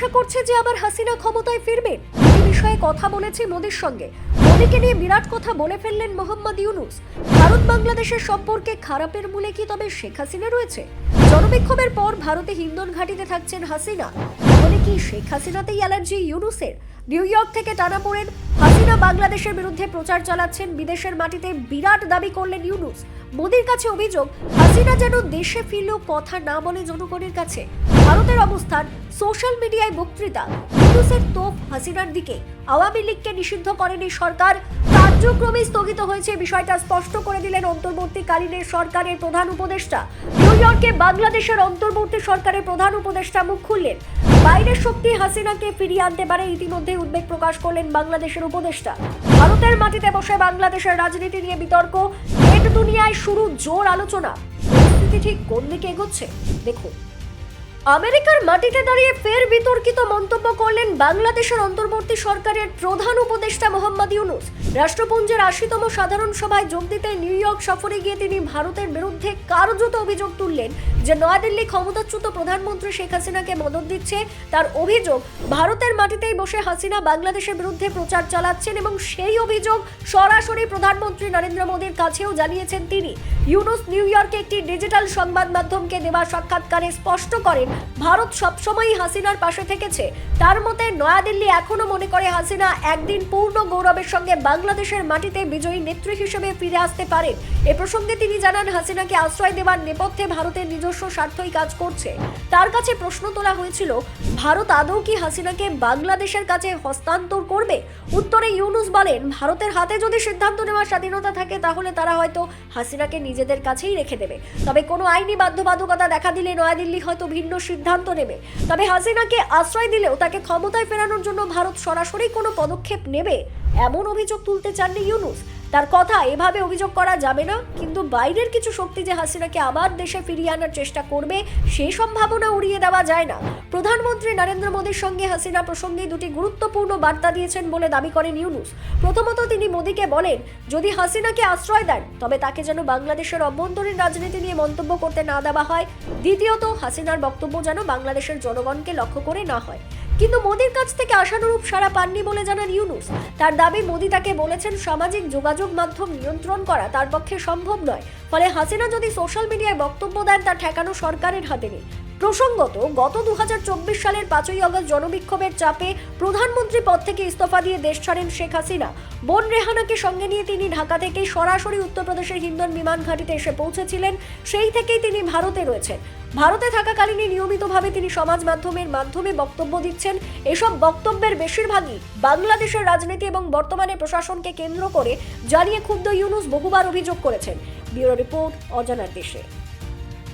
আশা করছে যে আবার হাসিনা ক্ষমতায় ফিরবেন। এই বিষয়ে কথা বলেছে মোদির সঙ্গে। মোদিকে নিয়ে বিরাট কথা বলে ফেললেন মোহাম্মদ ইউনুস। ভারত বাংলাদেশের সম্পর্কে খারাপের মূলে কি তবে শেখ হাসিনা রয়েছে? জনবিক্ষোভের পর ভারতে হিন্দন ঘাঁটিতে থাকছেন হাসিনা। তাহলে কি শেখ হাসিনাতেই অ্যালার্জি ইউনুসের? নিউ ইয়র্ক থেকে টানাপোড়েন, হাসিনা বাংলাদেশের বিরুদ্ধে প্রচার চালাচ্ছেন, বিদেশের মাটিতে বিরাট দাবি করলেন ইউনুস। মোদির কাছে অভিযোগ, হাসিনা যেন দেশে ফিরলেও কথা না বলে জনগণের কাছে। ভারতের অবস্থান, সোশ্যাল মিডিয়ায় বক্তৃতা, ইউনুসের তোপ হাসিনার দিকে। আওয়ামী লীগকে নিষিদ্ধ করেনি সরকার, কার্যক্রমে স্থগিত হয়েছে, বিষয়টা স্পষ্ট করে দিলেন অন্তর্বর্তীকালীন সরকারের প্রধান উপদেষ্টা। নিউ ইয়র্কে বাংলাদেশের অন্তর্বর্তী সরকারের প্রধান উপদেষ্টা মুখ খুললেন। বাইরের শক্তি হাসিনাকে ফিরিয়ে আনতে পারে, ইতিমধ্যে উদ্বেগ প্রকাশ করলেন বাংলাদেশের উপদেষ্টা। ভারতের মাটিতে বসে বাংলাদেশের রাজনীতি নিয়ে বিতর্ক, নেট দুনিয়ায় শুরু জোর আলোচনা। পরিস্থিতি ঠিক কোন দিকে এগোচ্ছে দেখুন। আমেরিকার মাটিতে দাঁড়িয়ে ফের বিতর্কিত মন্তব্য করলেন বাংলাদেশের অন্তর্বর্তী সরকারের প্রধান উপদেষ্টা মোহাম্মদ ইউনুস। রাষ্ট্রপুঞ্জের ৮০তম সাধারণ সভায় যোগ দিতে নিউ ইয়র্ক সফরে গিয়ে তিনি ভারতের বিরুদ্ধে কার্যত অভিযোগ তুললেন যে নয়াদিল্লি ক্ষমতাচ্যুত প্রধানমন্ত্রী শেখ হাসিনাকে মদদ দিচ্ছে। তার অভিযোগ, ভারতের মাটিতেই বসে হাসিনা বাংলাদেশের বিরুদ্ধে প্রচার চালাচ্ছেন এবং সেই অভিযোগ সরাসরি প্রধানমন্ত্রী নরেন্দ্র মোদির কাছেও জানিয়েছেন তিনি। ইউনুস নিউ ইয়র্কে একটি ডিজিটাল সংবাদ মাধ্যমকে দেওয়া সাক্ষাৎকারে স্পষ্ট করেন, ভারত সবসময়ই হাসিনার পাশে থেকেছে। তার মতে নয়াদিল্লি এখনো মনে করে হাসিনা একদিন পূর্ণ গৌরবের সঙ্গে বাংলাদেশের মাটিতে বিজয়ী নেত্রী হিসেবে ফিরে আসতে পারেন। এ প্রসঙ্গে তিনি জানান, হাসিনাকে আশ্রয় দেওয়ার নেপথ্যে ভারতের নিজস্ব স্বার্থই কাজ করছে। তার কাছে প্রশ্ন তোলা হয়েছিল, ভারত আদৌ কি হাসিনাকে বাংলাদেশের কাছে হস্তান্তর করবে? উত্তরে ইউনুস বলেন, ভারতের হাতে যদি সিদ্ধান্ত নেওয়ার স্বাধীনতা থাকে তাহলে তারা হয়তো হাসিনাকে নিজেদের কাছেই রেখে দেবে। তবে কোনো আইনি বাধ্যবাধকতা দেখা দিলে নয়াদিল্লি হয়তো ভিন্ন সিদ্ধান্ত নেবে। তবে হাসিনাকে আশ্রয় দিলেও তাকে ক্ষমতায় ফেরানোর জন্য ভারত সরাসরি কোনো পদক্ষেপ নেবে এমন অভিযোগ তুলতে চাননি ইউনুস। তার কথা, এভাবে অভিযোগ করা যাবে না, কিন্তু বাইরের কিছু শক্তি যে হাসিনাকে আবার দেশে ফিরিয়ে আনার চেষ্টা করবে সেই সম্ভাবনা উড়িয়ে দেওয়া যায় না। প্রধানমন্ত্রী নরেন্দ্র মোদির সঙ্গে হাসিনা প্রসঙ্গে দুটি গুরুত্বপূর্ণ বার্তা দিয়েছেন বলে দাবি করেন ইউনুস। প্রথমত, তিনি মোদিকে বলেন, যদি হাসিনাকে আশ্রয় দেন তবে তাকে যেন বাংলাদেশের অভ্যন্তরীণ রাজনীতি নিয়ে মন্তব্য করতে না দেওয়া হয়। দ্বিতীয়ত, হাসিনার বক্তব্য যেন বাংলাদেশের জনগণকে লক্ষ্য করে না হয়। কিন্তু মোদির কাছ থেকে আশানুরূপ সাড়া পাননি বলে জানান ইউনুস। তার দাবি, মোদি তাকে বলেছেন সামাজিক যোগাযোগ মাধ্যম নিয়ন্ত্রণ করা তার পক্ষে সম্ভব নয়। ফলে হাসিনা যদি সোশ্যাল মিডিয়ায় বক্তব্য দেন তা ঠেকানো সরকারের হাতে নেই। প্রসঙ্গত, গত ২০২৪ সালের ৫ই আগস্ট জনবিক্ষোভের চাপে প্রধানমন্ত্রী পদ থেকে ইস্তফা দিয়ে দেশ ছাড়েন শেখ হাসিনা। বোন রেহানাকে সঙ্গে নিয়ে তিনি ঢাকা থেকে সরাসরি উত্তরপ্রদেশের হিন্দন বিমান ঘাঁটিতে এসে পৌঁছেছিলেন। সেই থেকেই তিনি ভারতে রয়েছেন। ভারতে থাকাকালীনই নিয়মিতভাবে তিনি সমাজ মাধ্যমের মাধ্যমে বক্তব্য দিচ্ছেন। এসব বক্তব্যের বেশিরভাগই বাংলাদেশের রাজনীতি এবং বর্তমানে প্রশাসনকে কেন্দ্র করে, জানিয়ে ক্ষুব্ধ ইউনুস বহুবার অভিযোগ করেছেন। ব্যুরো রিপোর্ট, অজানার দেশে।